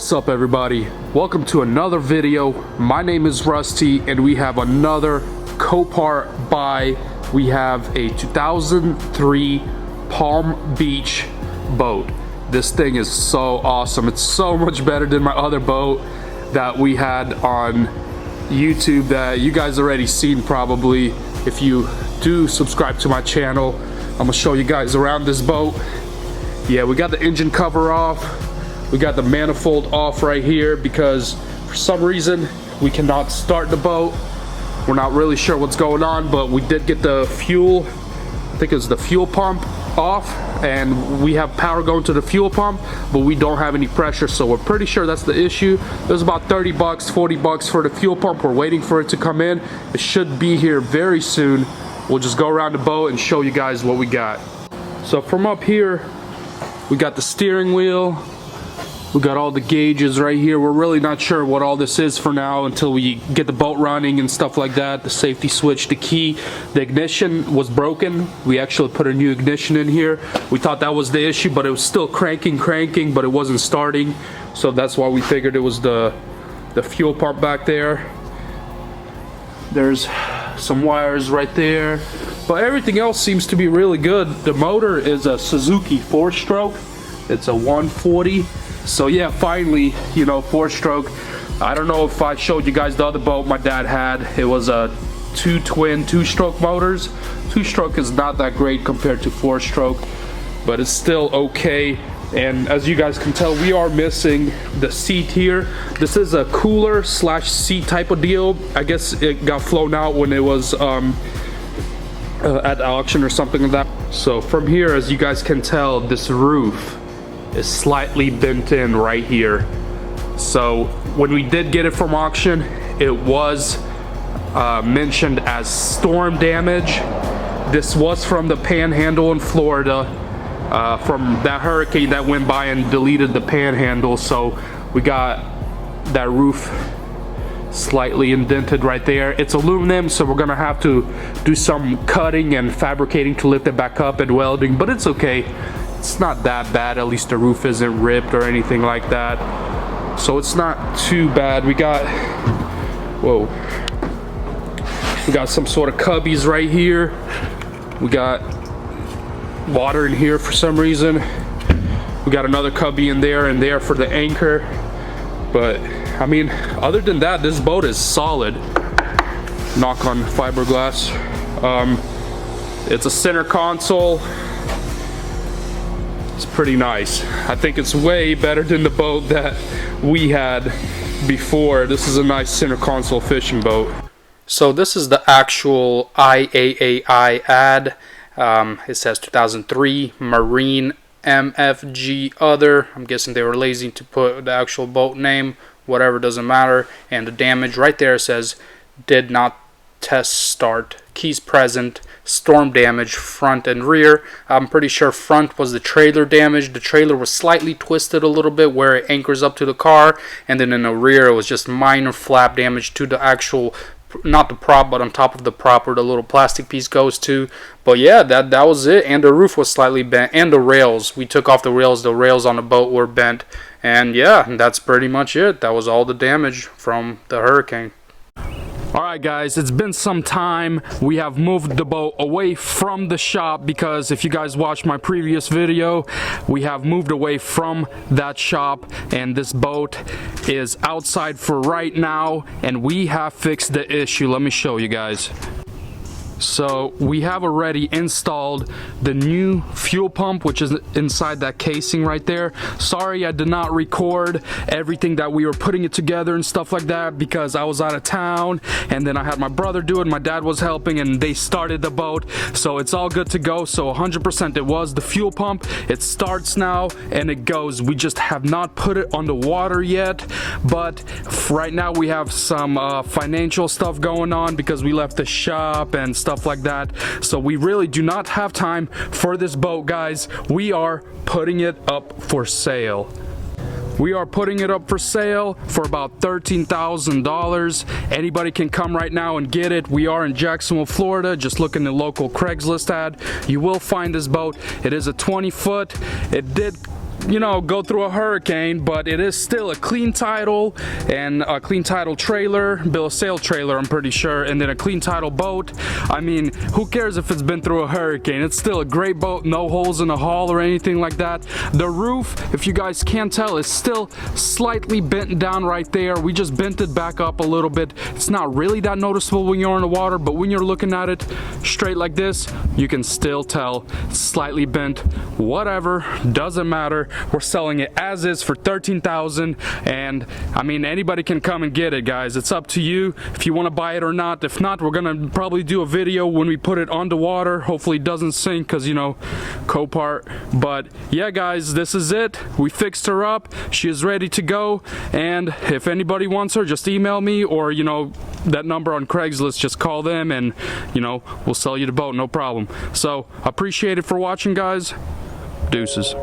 What's up everybody? Welcome to another video. My name is Rusty and we have another Copart buy. We have a 2003 Palm Beach boat. This thing is so awesome. It's so much better than my other boat that we had on YouTube that you guys already seen probably. If you do subscribe to my channel, I'm gonna show you guys around this boat. Yeah, we got the engine cover off. We got the manifold off right here because for some reason we cannot start the boat. We're not really sure what's going on, but we did get the fuel, I think it's the fuel pump off, and we have power going to the fuel pump, but we don't have any pressure, so we're pretty sure that's the issue. It was about 30 bucks, 40 bucks for the fuel pump. We're waiting for it to come in. It should be here very soon. We'll just go around the boat and show you guys what we got. So from up here, we got the steering wheel. We got all the gauges right here. We're really not sure what all this is for now until we get the boat running and stuff like that. The safety switch, the key, the ignition was broken. We actually put a new ignition in here. We thought that was the issue, but it was still cranking, but it wasn't starting. So that's why we figured it was the fuel pump back there. There's some wires right there. But everything else seems to be really good. The motor is a Suzuki 4-stroke. It's a 140. So yeah, finally, you know, 4-stroke. I don't know if I showed you guys the other boat my dad had. It was a twin 2-stroke motors. 2-stroke is not that great compared to 4-stroke, but it's still okay. And as you guys can tell, we are missing the seat here. This is a cooler slash seat type of deal. I guess it got flown out when it was at the auction or something like that. So from here, as you guys can tell, this roof is slightly bent in right here. So when we did get it from auction, it was mentioned as storm damage. This was from the Panhandle in Florida, from that hurricane that went by and deleted the Panhandle. So we got that roof slightly indented right there. It's aluminum, so we're gonna have to do some cutting and fabricating to lift it back up and welding, but it's okay. It's not that bad. At least the roof isn't ripped or anything like that, so it's not too bad. We got some sort of cubbies right here. We got water in here for some reason. We got another cubby in there and there for the anchor. But I mean, other than that, this boat is solid. Knock on fiberglass. It's a center console. It's pretty nice. I think it's way better than the boat that we had before. This is a nice center console fishing boat. So this is the actual IAAI ad. It says 2003 Marine MFG other. I'm guessing they were lazy to put the actual boat name. Whatever, doesn't matter. And the damage right there says did not test start, keys present, storm damage front and rear. I'm pretty sure front was the trailer damage. The trailer was slightly twisted a little bit where it anchors up to the car, and then in the rear it was just minor flap damage to the actual, not the prop, but on top of the prop where the little plastic piece goes to. But yeah, that was it. And the roof was slightly bent, and the rails, we took off the rails on the boat were bent. And yeah, that's pretty much it. That was all the damage from the hurricane. Alright guys, it's been some time. We have moved the boat away from the shop because if you guys watched my previous video, we have moved away from that shop, and this boat is outside for right now, and we have fixed the issue. Let me show you guys. So we have already installed the new fuel pump, which is inside that casing right there. Sorry I did not record everything that we were putting it together and stuff like that because I was out of town, and then I had my brother do it, my dad was helping, and they started the boat. So it's all good to go. So 100% it was the fuel pump. It starts now and it goes. We just have not put it on the water yet, but right now we have some financial stuff going on because we left the shop and stuff like that. So we really do not have time for this boat, guys. We are putting it up for sale. We are putting it up for sale for about $13,000. Anybody can come right now and get it. We are in Jacksonville, Florida. Just look in the local Craigslist ad. You will find this boat. It is a 20-foot. It did you know, go through a hurricane, but it is still a clean title and a clean title trailer, bill of sale trailer, I'm pretty sure, and then a clean title boat. I mean, who cares if it's been through a hurricane? It's still a great boat, no holes in the hull or anything like that. The roof, if you guys can't tell, is still slightly bent down right there. We just bent it back up a little bit. It's not really that noticeable when you're in the water, but when you're looking at it straight like this, you can still tell it's slightly bent. Whatever, doesn't matter. We're selling it as is for $13,000, and I mean, anybody can come and get it, guys. It's up to you if you want to buy it or not. If not, we're gonna probably do a video when we put it on the water. Hopefully it doesn't sink, because you know, Copart. But yeah, guys, this is it. We fixed her up. She is ready to go, and if anybody wants her, just email me, or you know, that number on Craigslist, just call them, and you know, we'll sell you the boat, no problem. So appreciate it for watching, guys. Deuces.